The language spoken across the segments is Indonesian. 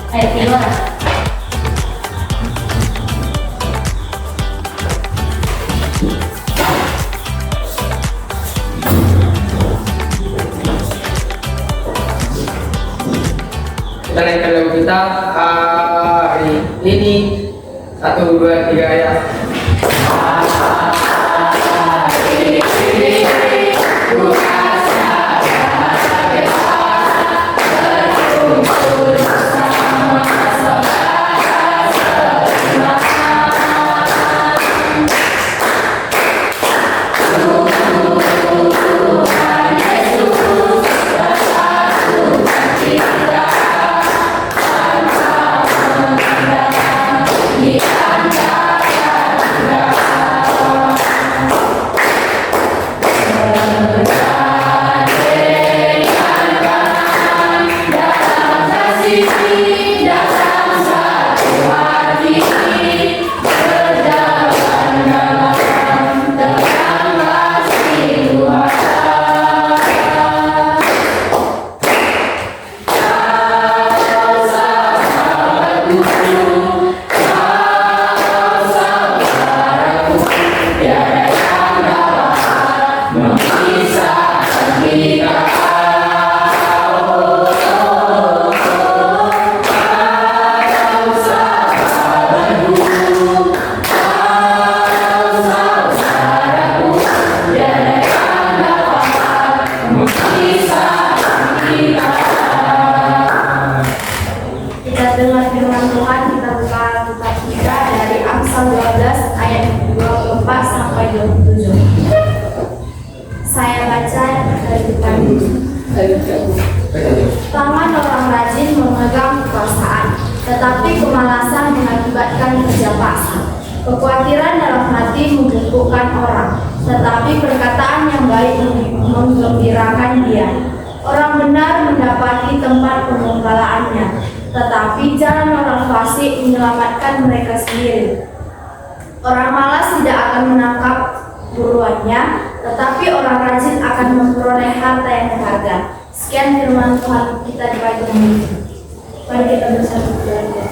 Ayo keluar. Kita naikkan lagu kita hari ini. 1, 2, 3 ya. Kita dengar firman Tuhan, kita buka kitab kita dari Amsal 12 ayat 24 sampai 27. Saya baca dari kitab ini. Tangan orang rajin memegang kekuasaan, tetapi kemalasan mengakibatkan kerja paksa. Kekhawatiran dalam hati membungkukkan orang, tetapi perkataan yang baik menggembirakan dia. Orang benar mendapati tempat penggembalaannya, tetapi jalan orang fasik menyelamatkan mereka sendiri. Orang malas tidak akan menangkap buruannya, tetapi orang rajin akan memperoleh harta yang berharga. Sekian firman Tuhan kita di pagi ini. Mari kita bersatu belajar.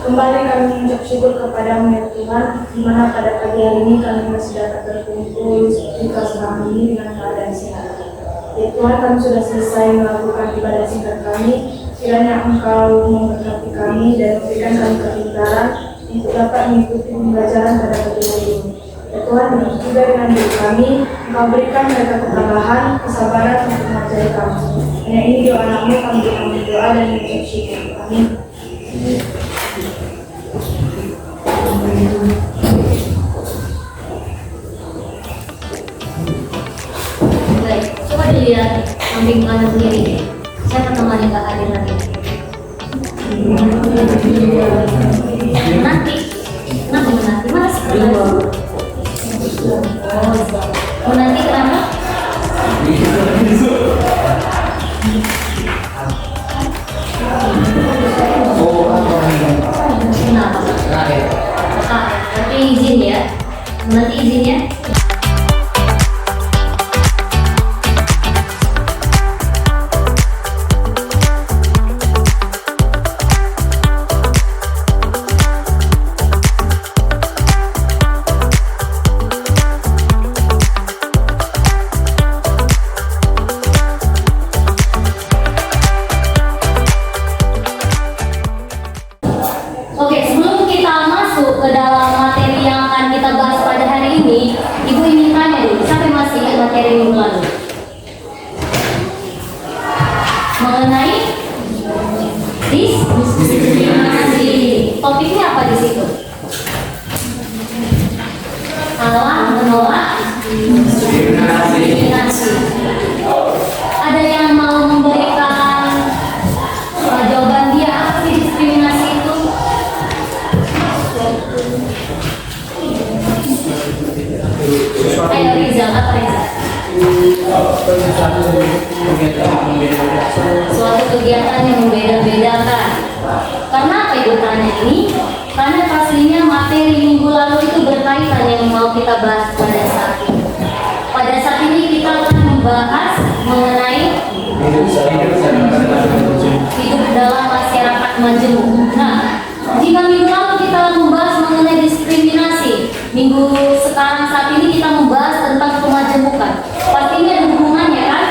Kembali kami mengucap syukur kepadamu ya Tuhan, di mana pada pagi hari ini kami masih dapat berkumpul di kelas kami ini dengan keadaan sehat. Ya Tuhan, kami sudah selesai melakukan ibadah singkat kami. Kiranya Engkau memberkati kami dan memberikan kami kepintaran untuk dapat mengikuti pembelajaran pada pagi hari ini. Ya Tuhan, juga dengan diri kami, Engkau berikan mereka ketabahan, kesabaran untuk mengajari kami. Hanya ini doa anakmu, kami berdoa dan mengucap syukur. Amin. Baik, coba dilihat samping kanan kiri. Siapa teman yang gak hadir nanti? Menanti. Kenapa menanti? Mana sekarang? Menanti kenapa? Kenapa? Tapi izin ya. Menanti izin ya. Oke, sebelum kita masuk ke dalam materi yang akan kita bahas pada hari ini, Ibu ingin tanya dulu, siapa yang masih ingat materi minggu lalu? Mengenai diskriminasi. Topiknya apa di situ? Salah menolak diskriminasi. Ada yang mau memberikan jawaban dia apa sih diskriminasi itu? Ayo Rizal, apa Rizal? Suatu kegiatan yang membeda-bedakan. Karena apa Ibu tanya ini? Karena pastinya materi minggu lalu itu berkaitan yang mau kita bahas pada saat ini. Pada saat ini kita akan membahas mengenai hidup dalam masyarakat majemuk. Nah, jika minggu lalu kita membahas mengenai diskriminasi, minggu sekarang saat ini kita membahas tentang kemajemukan. Pastinya ada hubungannya kan?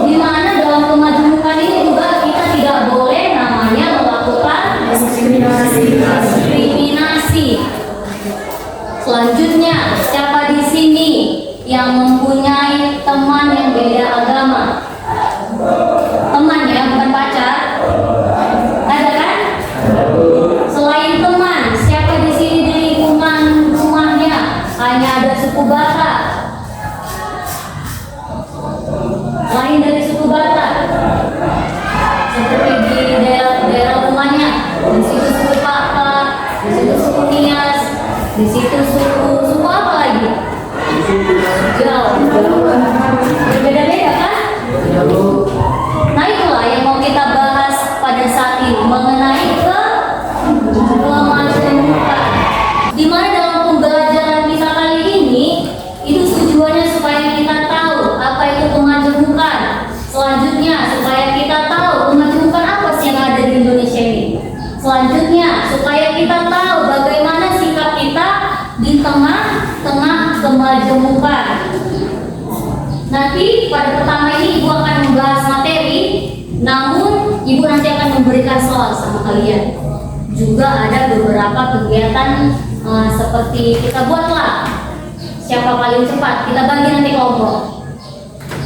Di mana dalam kemajemukan ini juga kita tidak boleh namanya melakukan diskriminasi. Selanjutnya, siapa di sini yang mempunyai teman yang beda agama? Teman ya, bukan pacar. Ada kan? Selain teman, siapa di sini di lingkungan rumahnya hanya ada suku Batak? Lain dari suku Batak, seperti di daerah rumahnya, di situ suku Papak, di situ suku Nias, di situ suku apa lagi? Jauh, berbeda-beda kan? Nah itulah yang mau kita bahas pada saat ini mengenai kemajemukan. Di mana dalam pembelajaran kita kali ini itu tujuannya supaya kita tahu apa itu kemajemukan. Selanjutnya supaya kita tahu kemajemukan apa sih yang ada di Indonesia ini. Selanjutnya supaya kita tahu bagaimana sikap kita di tengah-tengah kemajemukan. Nanti pada pertama ini Ibu akan membahas materi, namun Ibu nanti akan memberikan soal sama kalian. Juga ada beberapa kegiatan seperti kita buatlah siapa paling cepat. Kita bagi nanti kelompok.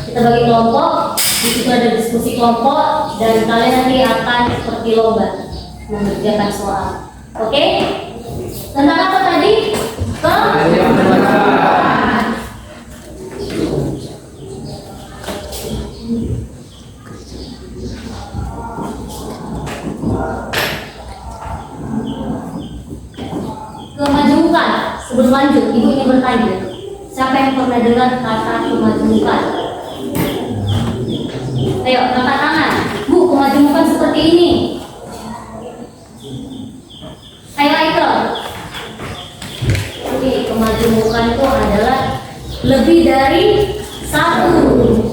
Kita bagi kelompok, di situ ada diskusi kelompok dan kalian nanti akan seperti lomba mengerjakan soal. Oke? Tentang apa tadi? Kemajemukan. Sebelum lanjut, Ibu ingin bertanya, siapa yang pernah dengar kata kemajemukan? Ayo, angkat tangan. Bu, kemajemukan seperti ini. Ayo, Aiko. Oke, kemajemukan itu adalah lebih dari satu.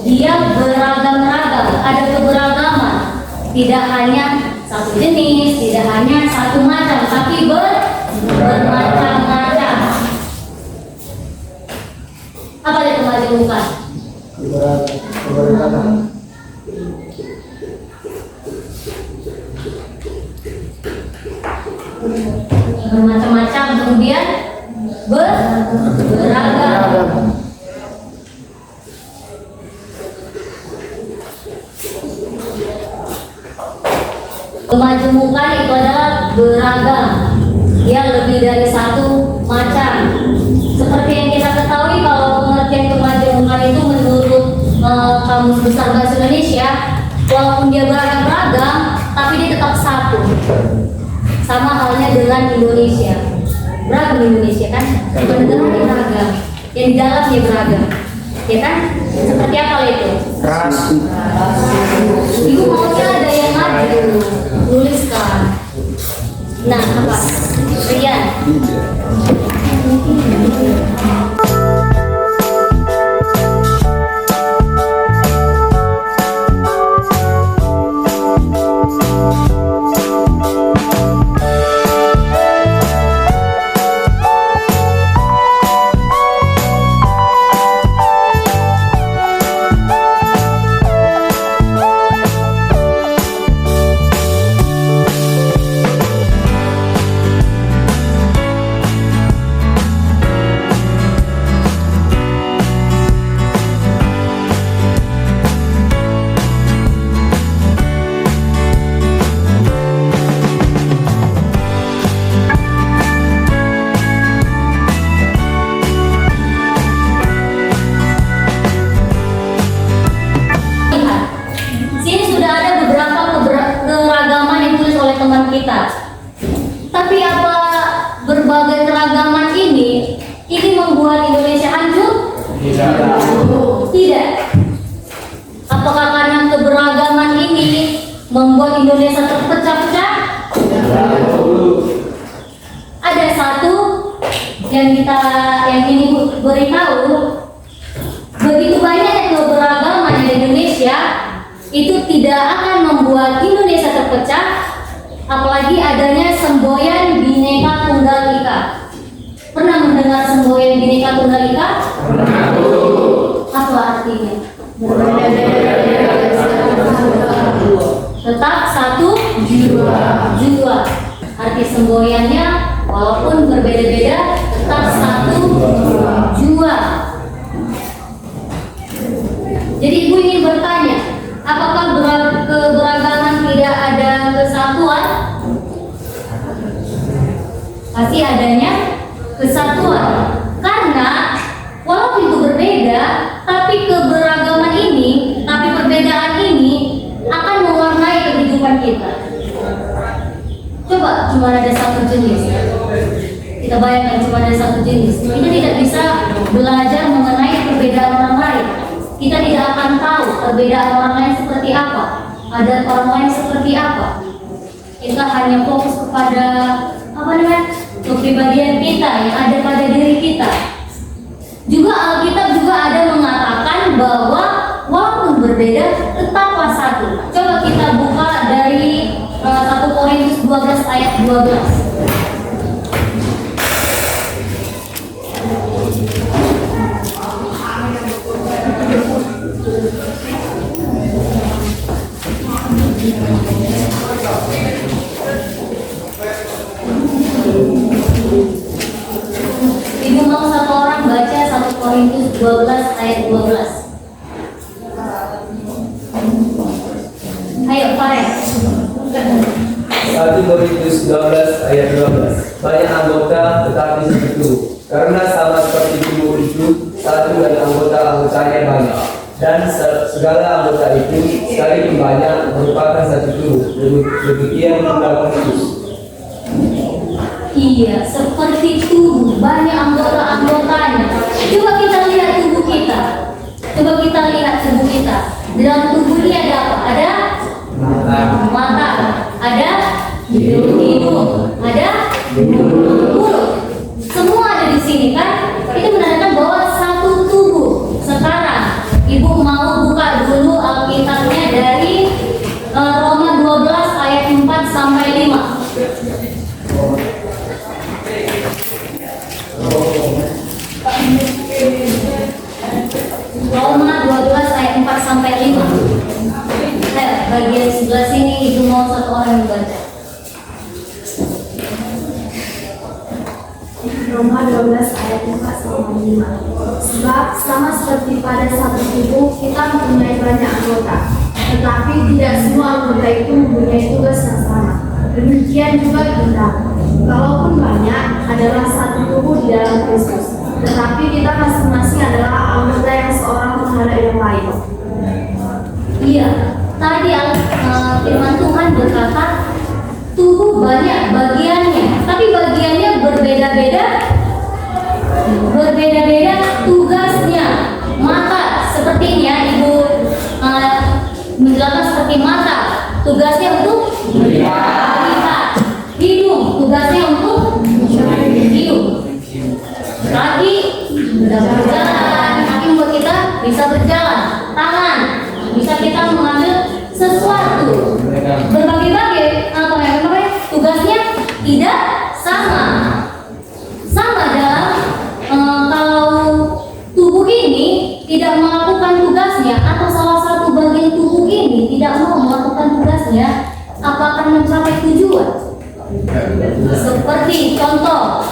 Dia beragam-ragam, ada keberagaman. Tidak hanya satu jenis, tidak hanya satu macam, tapi bermacam-macam. Apa itu kemajemukan? Bermacam-macam, kemudian beragam. Kemajemukan itu adalah beragam. Dia lebih dari satu macam. Seperti yang kita ketahui, kalau pengertian kemajemukan itu menurut Kamus Besar Bahasa Indonesia, walaupun dia beragam-ragam, tapi dia tetap satu. Sama halnya dengan Indonesia. Beragam Indonesia kan? Negara beragam. Yang di dalamnya beragam. Ya kan? Seperti apa itu? Ras. Ibu maunya ada yang maju. Tuliskan. Nah, apa? Rian. Kita. Tapi apa berbagai keragaman ini membuat Indonesia hancur? Tidak. Apakah karena keberagaman ini membuat Indonesia terpecah-pecah? Ada satu yang ini beritahu, begitu banyak keberagaman di Indonesia itu tidak akan membuat Indonesia terpecah, apalagi adanya semboyan Bhinneka Tunggal Ika. Pernah mendengar semboyan Bhinneka Tunggal Ika? Apa artinya? Tetap satu jiwa. Arti semboyannya walaupun berbeda-beda tetap satu jiwa. Jadi ibu ingin bertanya, apakah keberagaman tidak ada kesatuan? Pasti adanya kesatuan. Karena walaupun itu berbeda, tapi keberagaman ini, tapi perbedaan ini akan mewarnai kehidupan kita. Coba cuma ada satu jenis. Kita bayangkan cuma ada satu jenis. Kita tidak bisa belajar mengenai perbedaan orang lain. Kita tidak akan tahu perbedaan orang lain seperti apa, adat orang lain seperti apa. Kita hanya fokus kepada kepribadian kita yang ada pada diri kita. Juga Alkitab juga ada mengatakan bahwa walaupun berbeda tetaplah satu. Coba kita buka dari 1 Korintus 12 ayat 12. Ibu mau satu orang baca 1 Korintus 12 ayat 12. Ayo, Farel. 1 Korintus 12 ayat 12. Banyak anggota tetapi satu. Karena sama seperti tubuh itu, satu dari anggotanya banyak. Dan segala anggota itu sekalipun banyak merupakan satu tubuh. Demikian juga Kristus. Iya, seperti tubuh, banyak anggota-anggotanya. Coba kita lihat tubuh kita. Di dalam tubuh ini ada apa? Ada mata, ada hidung, ada mulut. Semua ada di sini kan? Itu menandakan bahwa satu tubuh. Sekarang ibu mau buka dulu Alkitabnya dari Roma 12 ayat 4 sampai 5. Roma 12 ayat 4 sampai 5. Bagian sebelah sini ibu mau satu orang yang baca. Roma 12 ayat 4 sampai 5. Sebab sama seperti pada satu tubuh kita mempunyai banyak anggota, tetapi tidak semua anggota itu mempunyai tugas yang sama. Demikian juga kita, kalaupun banyak adalah satu tubuh di dalam Kristus, tetapi kita masing-masing adalah anggota yang seorang terhadap yang lain. Iya, tadi firman Tuhan berkata tubuh banyak bagiannya, tapi bagiannya berbeda-beda tugasnya. Mata seperti ini ya, ibu menjelaskan seperti mata, tugasnya untuk melihat. Hidung, tugasnya untuk hidup. Kaki bisa berjalan, kaki membuat kita bisa berjalan. Tangan bisa kita mengambil sesuatu. Berbagai-bagai tugasnya tidak sama. Dalam kalau tubuh ini tidak melakukan tugasnya atau salah satu bagian tubuh ini tidak mau melakukan tugasnya, apa akan mencapai tujuan? Seperti contoh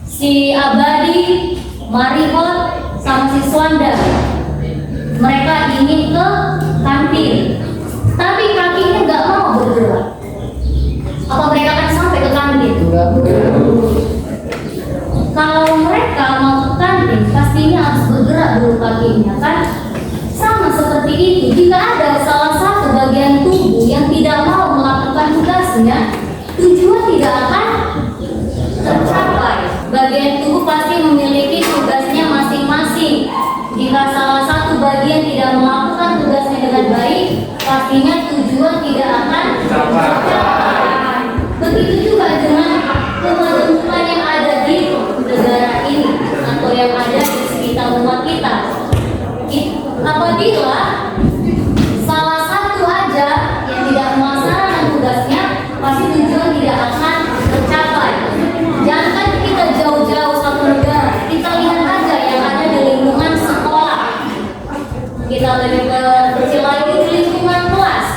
si Abadi, Marihot, sama si Swanda, mereka ingin ke kantin, tapi kakinya nggak mau bergerak. Apa mereka akan sampai ke kantin? Kalau mereka mau ke kantin, pastinya harus bergerak dulu kakinya, kan? Sama seperti itu. Jika ada salah satu bagian tubuh yang tidak mau melakukan tugasnya, tujuan tidak akan tercapai. Bagian tubuh pasti memiliki tugasnya masing-masing. Jika salah satu bagian tidak melakukan tugasnya dengan baik, pastinya tujuan tidak akan tercapai. Begitu juga dengan kemajuan yang ada di negara ini atau yang ada di sekitar rumah kita. Apabila salah satu aja yang tidak melaksanakan tugasnya, pasti tujuan tidak akan tercapai. Jangan kita jauh-jauh satu negara, kita lihat aja yang ada di lingkungan sekolah. Kita lebih kecil lagi di lingkungan kelas.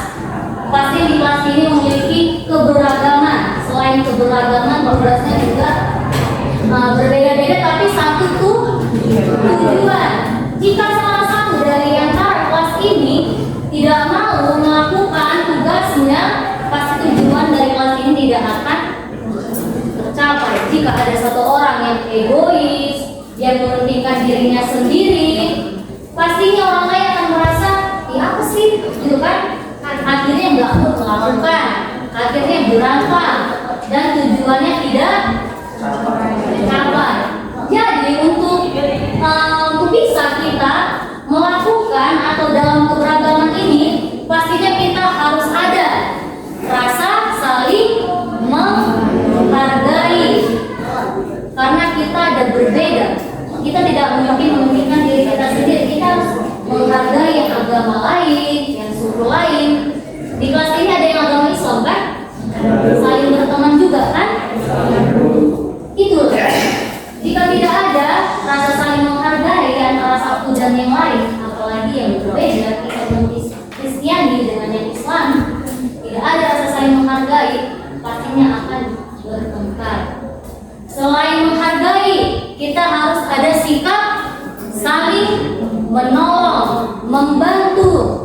Pasti di kelas ini memiliki keberagaman. Selain keberagaman, kelasnya juga berbeda-beda, tapi satu tujuan. Jika salah satu dari antara kelas ini tidak mau melakukan tugasnya, pasti tujuan dari kelas ini tidak akan tercapai. Jika ada satu orang yang egois, yang mementingkan dirinya sendiri, pastinya orang lain akan merasa, ya apa sih, gitu kan? Akhirnya nggak mau melakukan, akhirnya berantem, dan tujuannya tidak tercapai. Jadi untuk bisa kita melakukan atau dalam keberagaman ini, pastinya kita harus ada rasa saling menghargai. Karena kita ada berbeda, kita tidak mungkin mementingkan diri kita sendiri. Kita harus menghargai yang agama lain, yang suku lain. Di kelas ini ada yang agama Islam kan? Saling berteman juga kan? Itu loh. Jika tidak ada rasa saling menghargai antara satu dan yang lain, apalagi yang berbeda, kita Kristiani dengan yang Islam, tidak ada rasa saling menghargai, pastinya akan bertengkar. Selain menghargai, kita harus ada sikap saling menolong, membantu.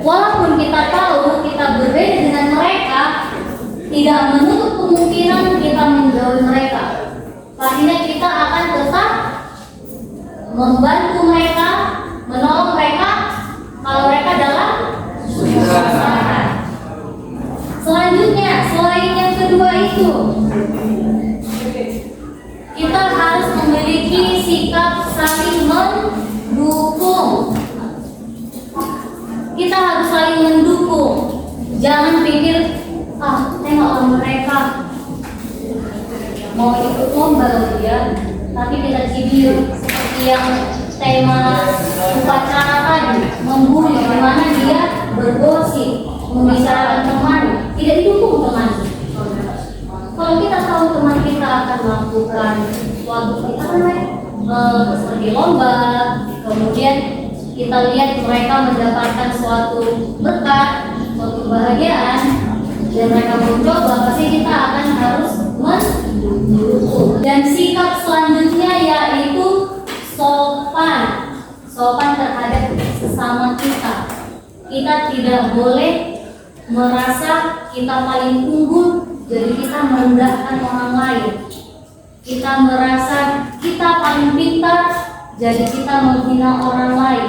Walaupun kita tahu kita berbeda dengan mereka, tidak menutup kemungkinan kita menjauhi mereka. Pastinya kita akan tetap membantu mereka, menolong mereka kalau mereka dalam kesusahan. Selanjutnya, selain yang kedua itu, kita harus memiliki sikap saling mendukung. Kita harus saling mendukung. Jangan pikir, tengok mereka mau ikut lomba ya, tapi kita cibir seperti yang tema upacara tadi, membuli, di mana dia bergosip, membicarakan teman, tidak didukung teman. Kalau kita tahu teman kita akan melakukan suatu seperti lomba, kemudian kita lihat mereka mendapatkan suatu berkat, suatu kebahagiaan, dan mereka mencoba, pasti kita akan harus mendukung. Dan sikap selanjutnya yaitu sopan terhadap sesama kita. Kita tidak boleh merasa kita paling unggul, jadi kita merendahkan orang lain. Kita merasa kita paling pintar, jadi kita menghina orang lain.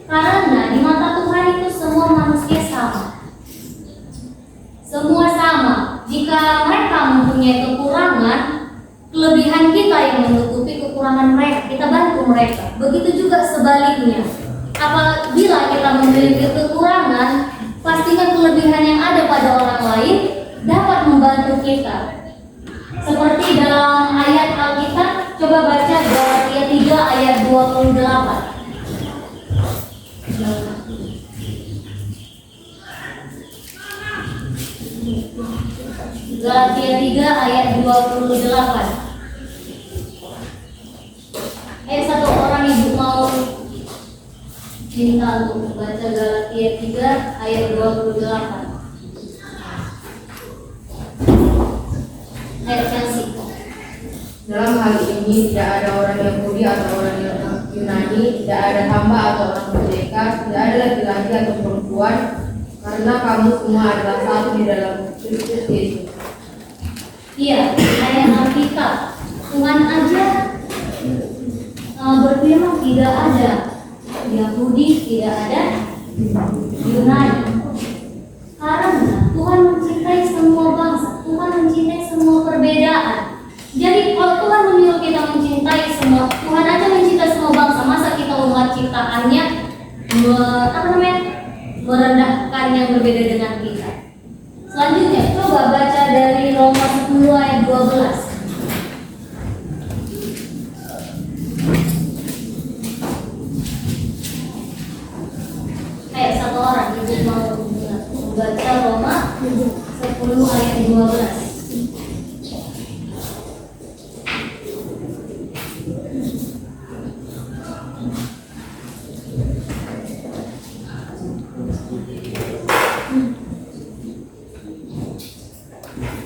Karena di mata Tuhan itu semua manusia sama. Semua sama. Jika mereka mempunyai kekurangan, kelebihan kita yang menutupi kekurangan mereka, kita bantu mereka. Begitu juga sebaliknya. Apabila kita memiliki kekurangan, pastikan kelebihan yang ada pada orang lain dapat membantu kita. Seperti dalam ayat Alkitab, coba baca Galatia 3 ayat 28. Galatia 3 ayat 28. Satu orang ibu mau minta untuk baca Galatia 3 ayat 28. Ayat Chelsea. Dalam hal ini tidak ada orang Yahudi atau orang Yunani, tidak ada hamba atau orang merdeka, tidak ada laki-laki atau perempuan, karena kamu semua adalah satu di dalam Kristus Yesus. Iya, ayat Alkitab. Tuhan aja berfirman tidak ada Yahudi, tidak ada Yunani. Karena Tuhan mencintai semua bangsa, Tuhan mencintai semua perbedaan. Jadi kalau Tuhan menyuruh kita mencintai semua, Tuhan aja mencintai semua bangsa, masa kita umat ciptaannya merendahkan yang berbeda dengan kita. Selanjutnya, coba baca dari Roma 10 ayat 12. Satu orang ibu mau Baca Roma 10 ayat 12.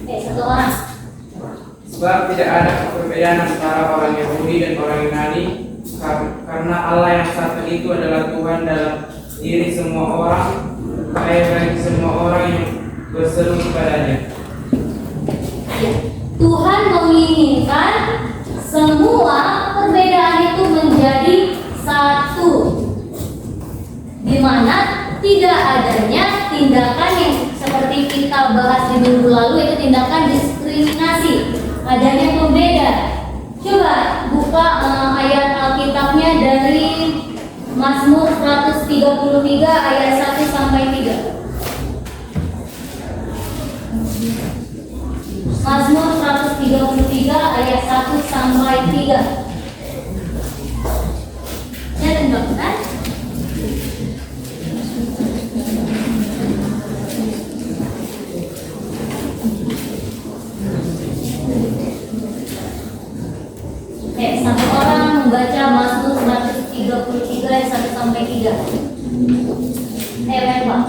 Satu orang. Sebab tidak ada perbedaan antara orang Yahudi dan orang Yunani, karena Allah yang satu itu adalah Tuhan dalam diri semua orang, baik bagi semua orang yang berseru kepadanya. Tuhan menginginkan semua perbedaan itu menjadi satu, di mana tidak adanya tindakan yang seperti kita bahas di minggu lalu, itu tindakan diskriminasi, adanya pembeda. Coba buka ayat Alkitabnya dari Mazmur 133 ayat 1 sampai 3. Mazmur 133 ayat 1 sampai 3. Ya, teman-teman. Satu orang membaca Mazmur 133 ayat 1 sampai 3. Pak.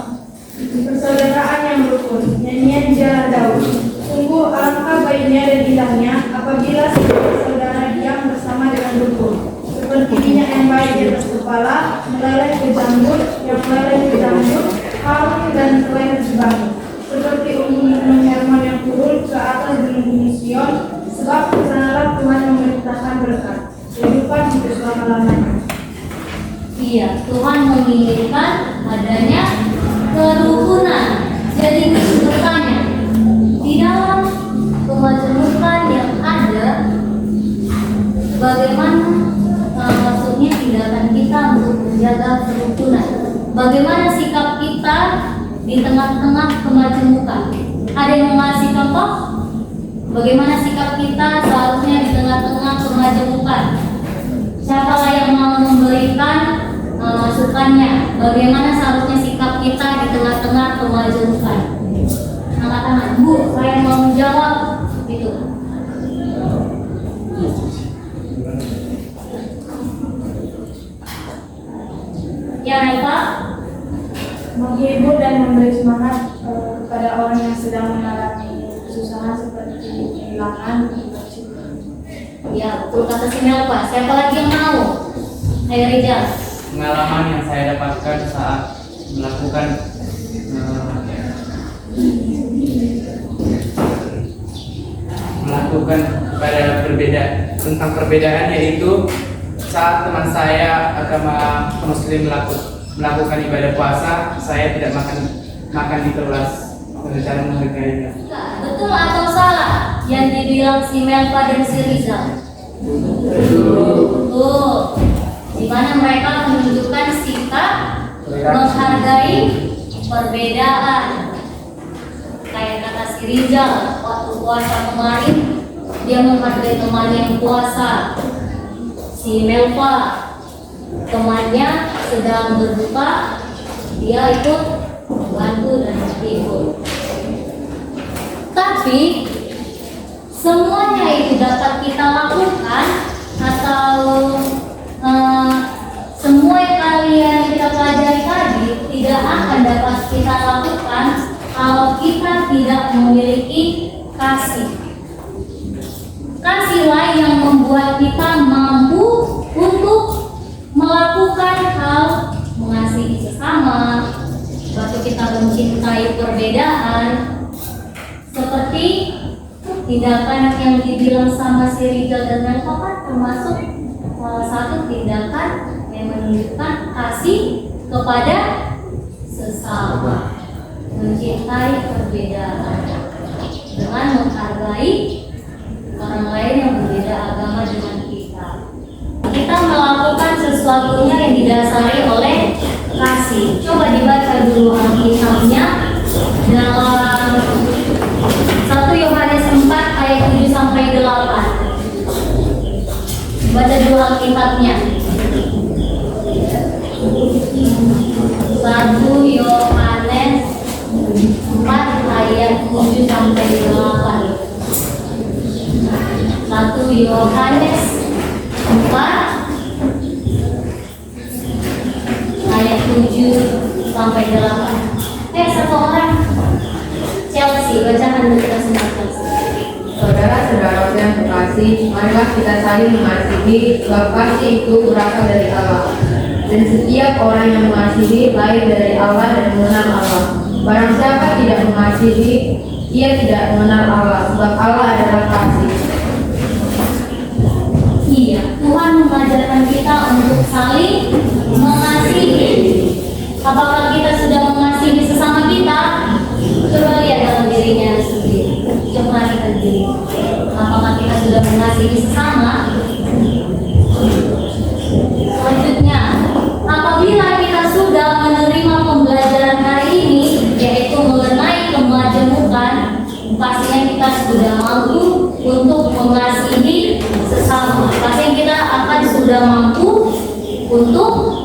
Persaudaraan yang rukun, nyanyian jalan Daud. Sungguh alangkah baiknya dan indahnya apabila saudara diam bersama dengan rukun. Seperti minyak yang baik di atas kepala, meleleh ke janggut, yang meleleh ke janggut, harum dan selain sebangun. Seperti unggun Hermon yang turun ke atas gunung Sion, sebab ke sanalah Tuhan memerintahkan berkat, kehidupan untuk selama-lamanya. Iya, Tuhan menginginkan adanya kerukunan. Jadi bertanya, di dalam kemajemukan yang ada, bagaimana maksudnya tindakan kita untuk menjaga kerukunan? Bagaimana sikap kita di tengah-tengah kemajemukan? Ada yang mengasih contoh? Bagaimana sikap kita seharusnya di tengah-tengah kemajemukan? Siapa yang mau memberikan masukannya? Bagaimana seharusnya sikap kita di tengah-tengah kemajemukan? Angkat tangan, Bu, saya mau menjawab. Gitu. Ya, Eva. Menghibur dan memberi semangat kepada orang yang sedang mengalami kesusahan seperti kehilangan. Ya, betul kata si Melva. Siapa lagi yang mau? Ayo Rizal. Pengalaman yang saya dapatkan saat melakukan pada tentang perbedaan, yaitu saat teman saya agama Muslim melakukan ibadah puasa, saya tidak makan di kelas cara menghargainya. Betul atau salah yang dibilang si Melva dan si Rizal? Betul. Di mana mereka menunjukkan sikap menghargai perbedaan. Kayak kata si Rizal waktu puasa kemarin, dia menghargai temannya yang puasa. Si Melva, temannya sedang berbuka, dia ikut bantu dan ikut. Tapi semuanya itu dapat kita lakukan, atau semua yang kalian kita pelajari tadi tidak akan dapat kita lakukan kalau kita tidak memiliki kasih. Kasihlah yang membuat kita mampu untuk melakukan hal mengasihi sesama, waktu kita mencintai perbedaan, seperti tindakan yang dibilang sama si Rizal dan Melva, termasuk salah satu tindakan yang menunjukkan kasih kepada sesama, mencintai perbedaan dengan menghargai orang lain yang berbeda agama dengan kita. Kita melakukan sesuatunya yang didasari oleh kasih. Coba dibaca dulu Alkitabnya dalam 1 Yohanes 4 ayat 7 sampai 8. Baca dulu Alkitabnya. 1 Yohanes 4 sampai 8. Satu orang. Chelsea, bacakan dulu kita semua Chelsea. Saudara-saudara yang terkasih, marilah kita saling mengasihi, sebab kasih itu berasal dari Allah. Dan setiap orang yang mengasihi lahir dari Allah dan mengenal Allah. Barang siapa tidak mengasihi, ia tidak mengenal Allah, sebab Allah adalah kasih. Iya, Tuhan mengajarkan kita untuk saling mengasihi. Apakah kita sudah mengasihi sesama kita? Coba lihat dalam dirinya sendiri. Coba kita diri. Apakah kita sudah mengasihi sesama? Selanjutnya, apabila kita sudah menerima pembelajaran hari ini, yaitu mengenai kemajemukan, pastinya kita sudah mampu untuk mengasihi sesama. Pastinya kita akan sudah mampu untuk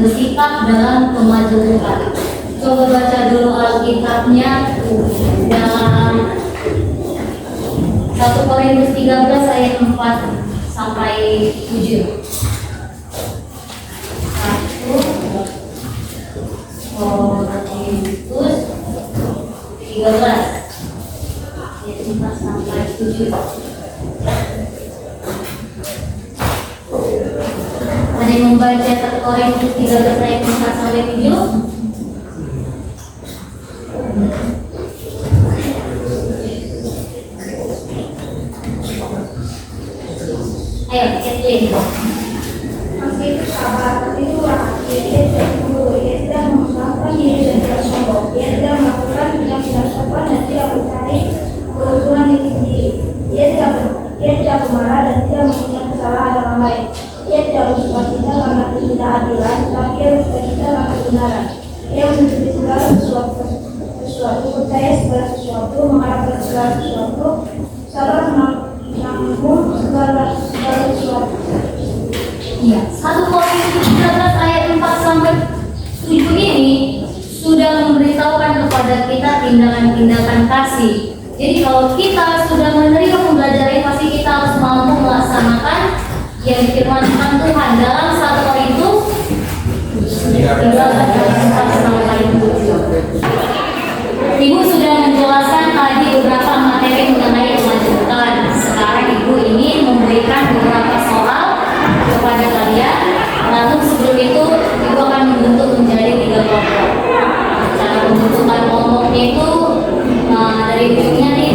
bersikap dalam kemajemukan. Coba baca dulu Alkitabnya dalam 1 Korintus 13 ayat 4 sampai 7. 1 Korintus 13 ayat 4 sampai 7. Ada yang membaca 1 Korintus 13 ayat 4 sampai 7? Ayo, Kathleen. Masih itu sabar, itu dia cemburu, dia sedang memaksakan diri dan tidak sombong, dia sedang melakukan yang tidak sopan dan tidak mencari keuntungan diri sendiri. Dia tidak pemarah dan tidak mengingat kesalahan orang lain. Dia tidak bersuka cita karena ketidakadilan, tetapi dia bersuka cita karena kebenaran. Dia menutupi segala sesuatu, percaya segala sesuatu, mengharapkan segala sesuatu, sabar menanggung segala sesuatu. Iya, 1 Korintus 13 ayat 4 sampai 7 ini sudah memberitahukan kepada kita tindakan-tindakan kasih. Jadi kalau kita sudah menerima pembelajaran, pasti kita harus mampu melaksanakan yang difirmankan Tuhan dalam 1 Korintus 13 ayat 4 sampai 7. Ibu sudah menjelaskan tadi beberapa materi mengenai kemajemukan. Sekarang Ibu ingin memberikan beberapa soal kepada kalian. Lalu sebelum itu Ibu akan membentuk menjadi 3 kelompok. Cara pembentukan kelompoknya itu dari ujungnya nih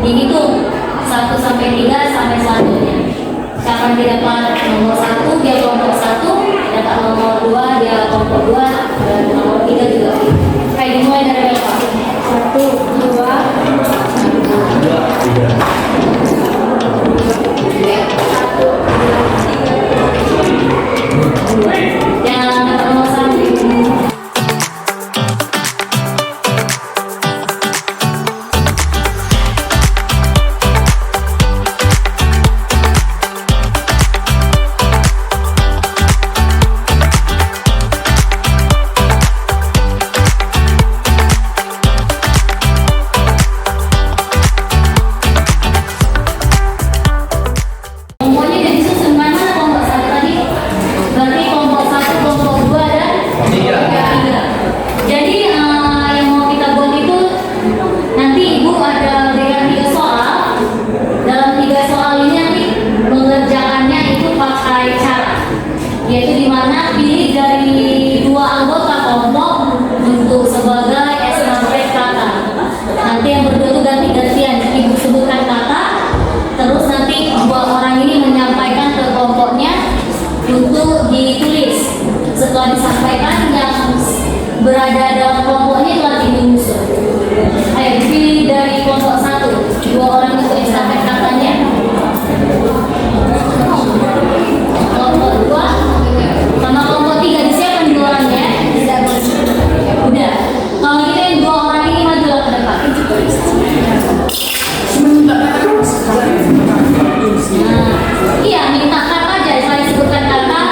dihitung 1 sampai 3 sampai selanjutnya. Siapa yang dapat nomor 1 dia kelompok 1, dapat nomor 2 dia kelompok 2, dan nomor 3 juga. Kayak dimulai dari berapa? 1, 2, 3. Yang dapat nomor 1. Kelompoknya jadi susun mana kelompok 1 tadi? Berarti kelompok 1, kelompok 2 dan 3. Jadi yang mau kita buat itu nanti Ibu ada berikan 3 soal. Dalam 3 soal ini nanti mengerjakannya itu pakai cara, yaitu dimana pilih dari 2 anggota kelompok untuk sebagai estafet kata. Nanti yang berdua itu ganti-gantian. Ibu sebutkan kata, terus nanti 2 orang ini menyampaikan ke kelompoknya untuk ditulis. Setelah disampaikan, yang berada dalam kelompoknya itu lagi menyusun. Ayo dipilih dari kelompok 1, 2 orang itu estafet katanya. Kelompok 2 sama kelompok 3 disiapkan 2 orangnya. Udah. Kalau kita yang 2 orang ini majulah ke depan. Iya, minta kata aja. Saya sebutkan kata,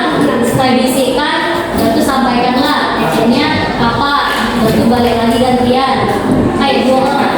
saya bisikan, itu sampaikanlah. Akhirnya apa? Itu balik lagi gantian. Hai 2 orang.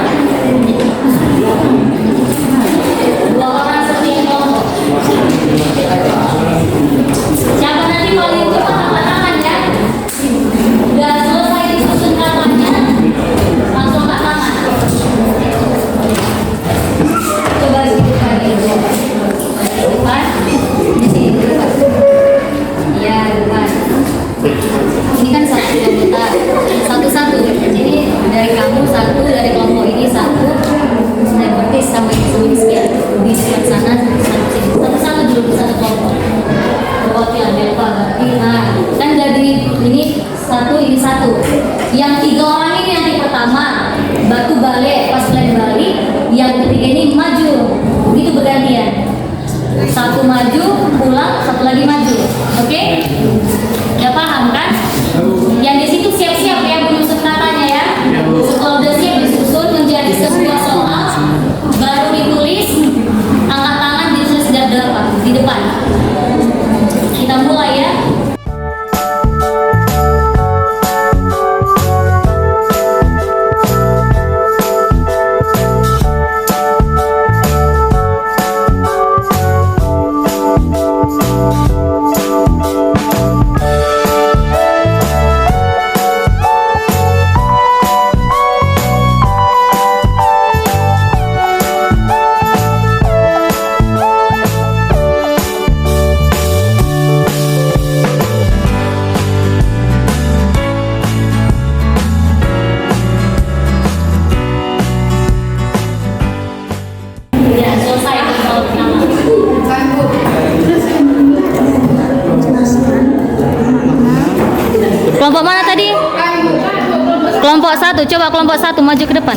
ini satu. Yang 3 orang ini nanti pertama batu balik, pas kalian balik, yang ketiga ini maju, begitu bergantian. Satu maju, pulang, satu lagi maju. Oke? Ya paham kan? Yang di situ siap-siap ya menyusun katanya ya. Setelah udah siap disusun menjadi sebuah soal, baru ditulis, angkat tangan ditulis di depan. Kita mulai ya. Ya, selesai soal pertama. Kelompok mana tadi? Kelompok 1, coba kelompok 1 maju ke depan.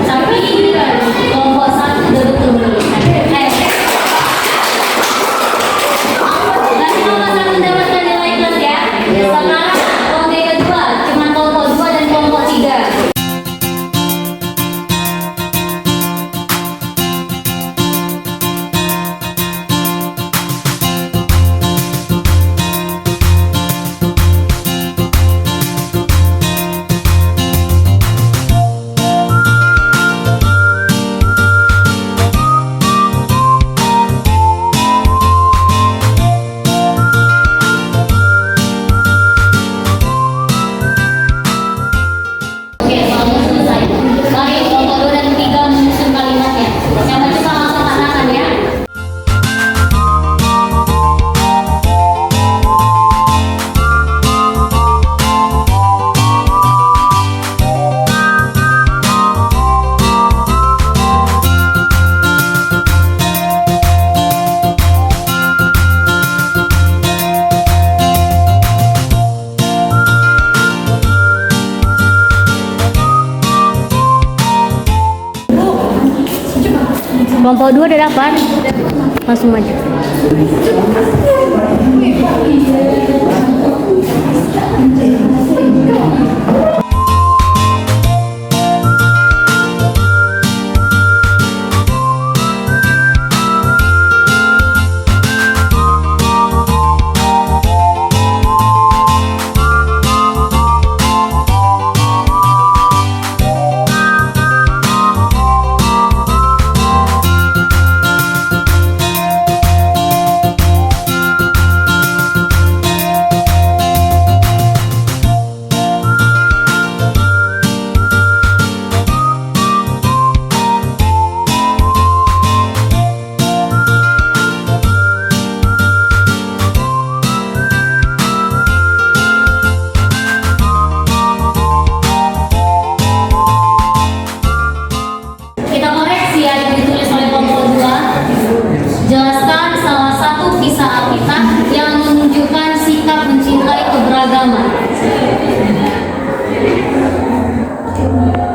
Tapi ini kan kelompok 1 udah betul menuliskan. Nanti kelompok 1 mendapatkan nilai plus ya. Sekarang kelompok kedua cuma kelompok 2 dan kelompok 3. Oke, kalau selesai. Mari kelompok 2 dan 3 menyusun kalimatnya. Yang maju sama langsung tangan ya. Kelompok 2 udah dapat. Langsung maju.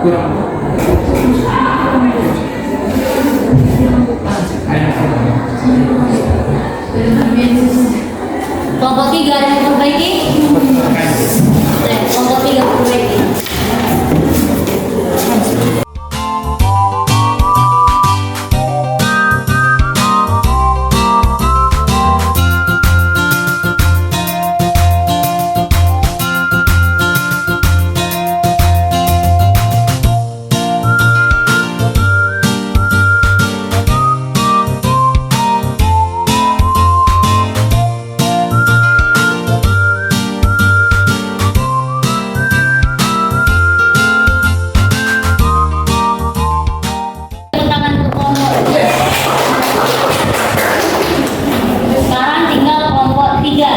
kurang. Kelompok 3 ada yang memperbaiki? Kelompok 3 memperbaiki. Tangan untuk kelompok 2. Sekarang tinggal kelompok 3.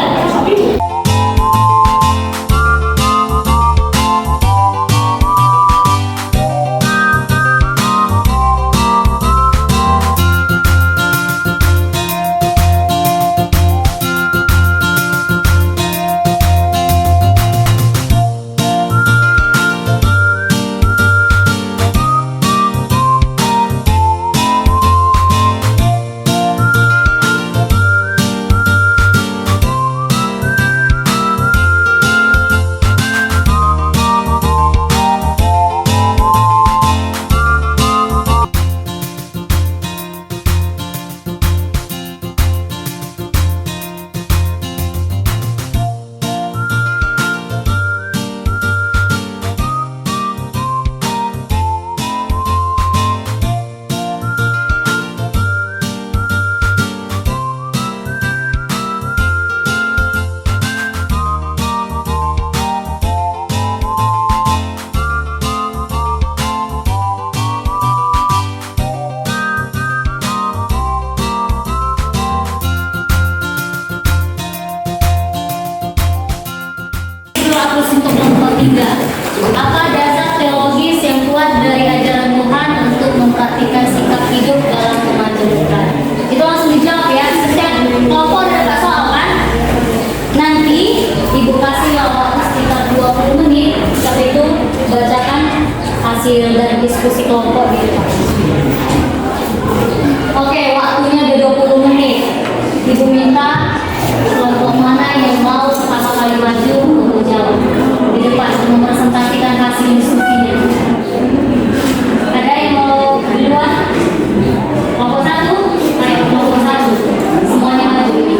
Untuk kelompok 3, apa dasar teologis yang kuat dari ajaran Tuhan untuk mempraktikkan sikap hidup dalam kemajemukan? Itu langsung dijawab ya. Setiap kelompok ada soal kan? Nanti ibu kasih waktu sekitar 20 menit. Setelah itu bacakan hasil dari diskusi kelompok di depan. Oke, waktunya ada 20 menit. Ibu minta kelompok mana yang mau pertama kali maju untuk jawab di depan untuk mempresentasikan hasil diskusinya. Ada yang mau duluan? Kelompok 1? Ayo, kelompok 1. Semuanya maju ini.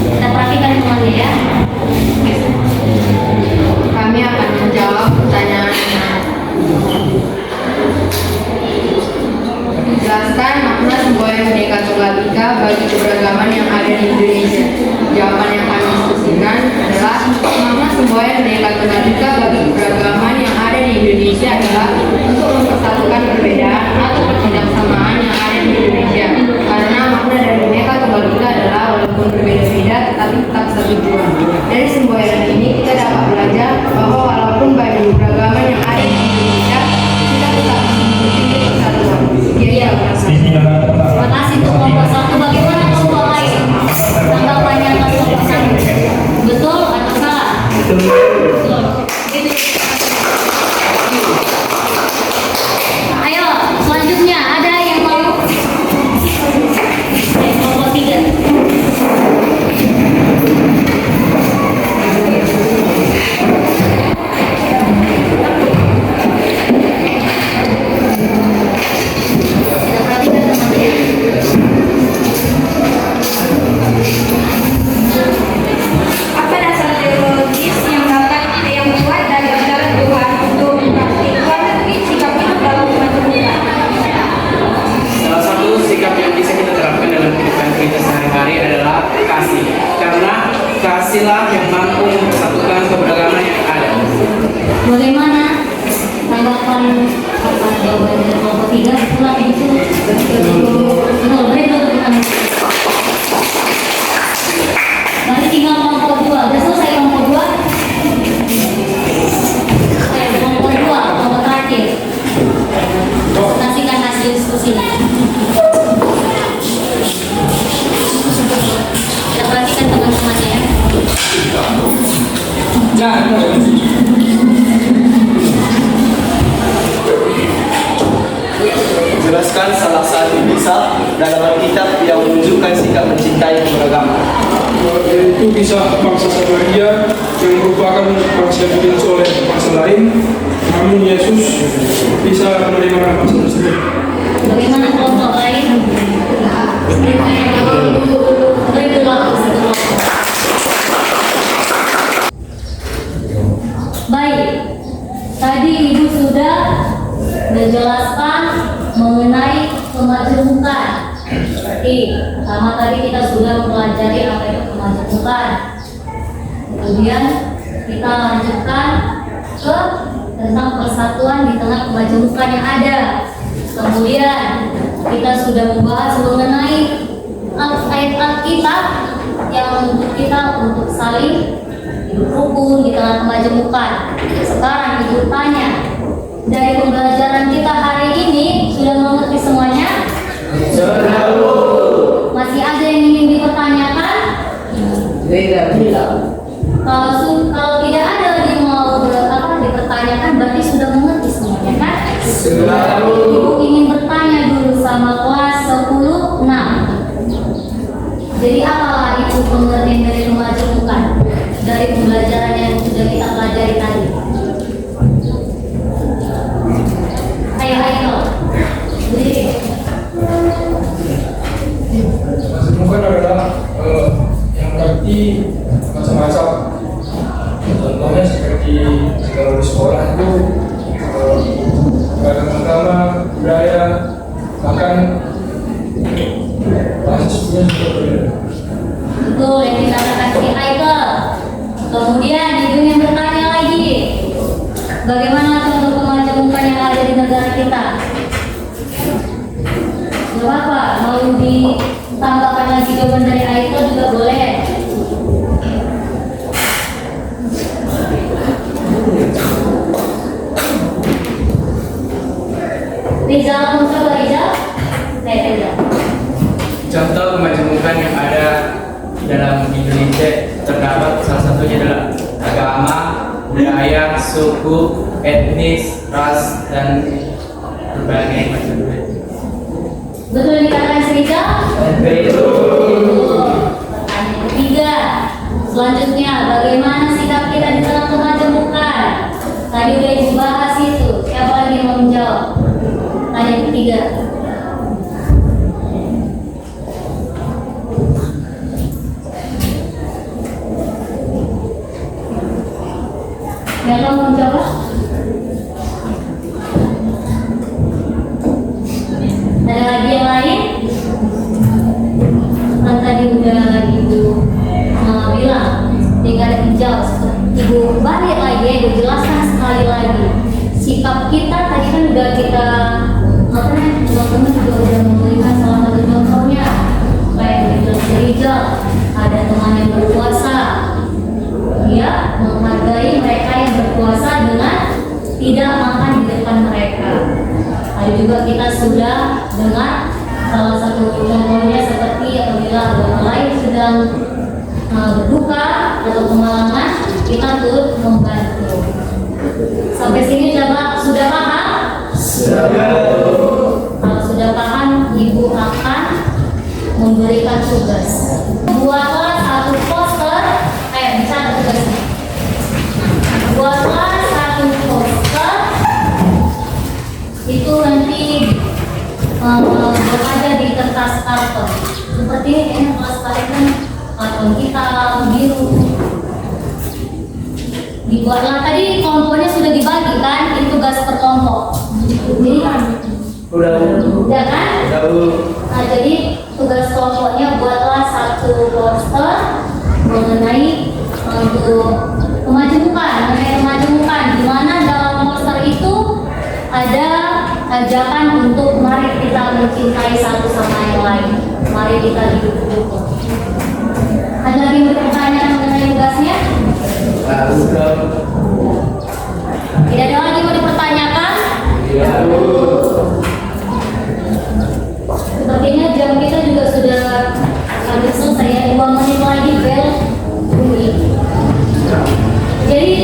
Kita perhatikan semuanya ya. Kami akan menjawab pertanyaan. Jelaskan makna semboyan Bhinneka Tunggal Ika bagi keberagaman yang ada di Indonesia. Jawaban yang kami diskusikan adalah makna semboyan Bhinneka Tunggal Ika bagi keberagaman yang ada di Indonesia adalah untuk mempersatukan perbedaan atau ketidaksamaan yang ada di Indonesia. Karena makna dari Bhinneka Tunggal Ika adalah walaupun berbeda-beda tetapi tetap satu jua. Dari semboyan ini kita dapat belajar bahwa walaupun banyak keberagaman yang ada di Indonesia, kita tetap memiliki persatuan. Iya, Terima kasih untuk kelompok 1. Bagaimana kelompok lain? Tanggapannya atas kelompok 1. Betul atau salah? Betul. Itu. Ayo, selanjutnya ada yang mau? Kelompok 3. Kita perhatikan teman-teman. Betul, beri tepuk tangan. Masih tinggal kelompok 2. Udah selesai kelompok 2? Kelompok 2, kelompok terakhir. Kasihkan hasil diskusinya. Kita perhatikan teman-temannya ya. Jelaskan salah satu kisah dalam Alkitab yang menunjukkan sikap mencintai keberagaman. Yaitu kisah bangsa Samaria yang merupakan bangsa yang dibenci oleh bangsa lain, namun Yesus bisa menerima bangsa tersebut. Bagaimana kelompok lain? Beri dulu aku satu kelompok. Baik, tadi Ibu sudah menjelaskan mengenai kemajemukan. Seperti pertama tadi kita sudah mempelajari apa itu kemajemukan. Kemudian kita lanjutkan ke tentang persatuan di tengah kemajemukan yang ada. Kemudian kita sudah membahas mengenai ayat Alkitab yang untuk kita untuk saling hidup rukun di tengah kemajemukan. Sekarang Ibu tanya, dari pembelajaran kita hari ini sudah mengerti semuanya? Masih ada yang ingin dipertanyakan? Kalau tidak ada yang mau dipertanyakan, berarti sudah mengerti semuanya kan? Ibu ingin bertanya dulu sama kelas 10-6. Jadi apalah itu pengertian dari kemajemukan dari pembelajaran yang sudah kita pelajari tadi? Ayo. Jadi Kemajemukan adalah yang berarti macam-macam. Contohnya seperti kalau di sekolah itu beragam agama, budaya, bahkan bahasa sukunya juga berbeda. betul yang dikatakan si Michael. Kemudian Ibu yang bertanya lagi, bagaimana contoh kemajemukan yang ada di negara kita? Gak apa-apa, mau ditambahkan lagi jawaban dari Michael juga boleh. Rizal, kamu coba Rizal? Rizal. Contoh kemajemukan yang ada dalam Indonesia terdapat salah satunya adalah agama, budaya, suku, etnis, ras, dan berbagai macam. Betul yang dikatakan si Rizal? Betul. Pertanyaan ketiga, selanjutnya bagaimana sikap kita di tengah kemajemukan? Tadi udah Ibu bahas itu. Siapa lagi yang mau menjawab? Pertanyaan ketiga. Yang mau menjawab? Ada lagi yang lain? Kan tadi udah Ibu bilang tinggal dijawab. Ibu balik lagi, Ibu jelaskan sekali lagi. Sikap kita tadi kan udah kita teman-teman juga udah memberikan salah satu contohnya. Kayak dibilang si Rizal, ada teman yang berpuasa, dia menghargai mereka yang berpuasa dengan tidak makan di depan mereka. Tadi juga kita sudah dengar salah satu contohnya seperti apabila agama lain sedang berduka atau kemalangan, kita turut membantu. Sampai sini sudah paham? Kalau sudah paham, Ibu akan memberikan tugas. Buatlah satu poster, bicara tugasnya. Buatlah satu poster, itu nanti berada di kertas karton. Seperti ini kelas kalian karton hitam, biru. Dibuatlah tadi kelompoknya sudah dibagi kan, ini tugas per kelompok. Jadi udah kan? Nah, jadi tugas kelompoknya buatlah satu poster mengenai kemajemukan, di mana dalam poster itu ada ajakan untuk mari kita mencintai satu sama yang lain. Mari kita hidup rukun. Ada lagi yang bertanya mengenai tugasnya? Tidak ada lagi mau dipertanyakan? Sepertinya jam kita juga sudah hampir selesai ya, 2 menit lagi bel bunyi. Jadi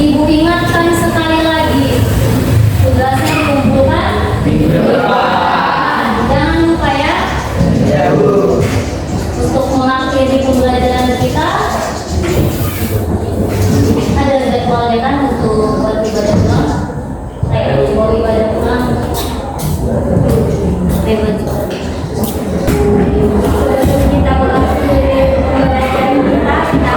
ibu ingatkan sekali lagi, tugasnya dikumpulkan minggu depan. Jangan lupa ya. Untuk mengakhiri pembelajaran kita ada jadwalnya kan untuk buat ibadah pulang. Kayak bawa ibadah pulang. Kita mengakhiri pembelajaran kita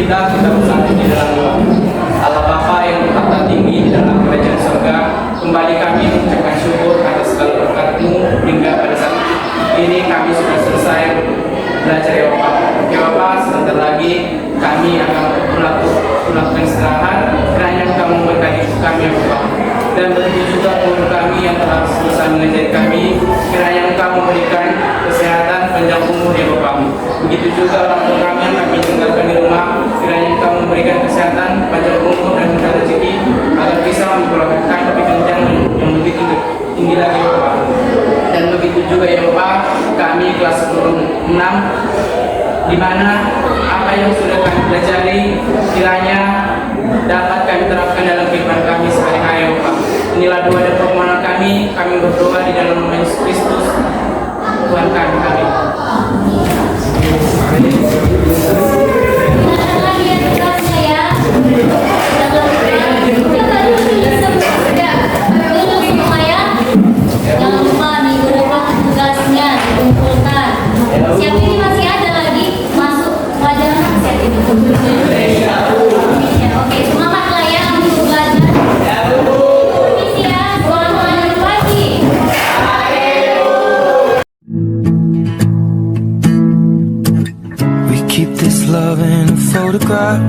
kita bersatu di dalam doa. Allah Bapa yang bertata tinggi di dalam kerajaan surga, kembali kami mengucapkan syukur atas segala berkat-Mu hingga pada saat ini kami sudah selesai belajar ya Bapak. Ya Bapak, sebentar lagi kami akan melakukan istirahat. Kiranya Engkau memberkati kami ya Bapak. Dan begitu juga guru kami yang telah selesai mengajari kami, kiranya Engkau memberikan kesehatan panjang umur ya Bapak. Begitu juga orang tua kami yang kami tinggalkan di rumah, kiranya Engkau memberikan kesehatan panjang umur dan murah rezeki agar bisa memperolehkan lebih kencang yang lebih tinggi lagi ya Bapak. Dan begitu juga ya Bapak, kami kelas 6 di mana apa yang sudah kami pelajari kiranya dapat kami terapkan dalam kehidupan kami sehari-hari ya Bapak. Inilah doa dan permohonan kami berdoa di dalam nama Yesus Kristus Tuhan kami. Amin. Jangan lupa minggu depan tugasnya dikumpulkan. Siap ini masih ada lagi masuk pelajaran siap ini. Oke, semangatlah ya untuk belajar. Permisi ya, selamat pagi. We keep this love in a photograph.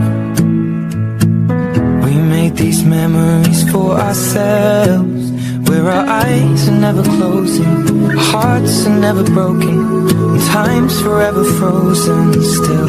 We make these memories for ourselves, where our eyes are never closing, our hearts are never broken, and time's forever frozen still.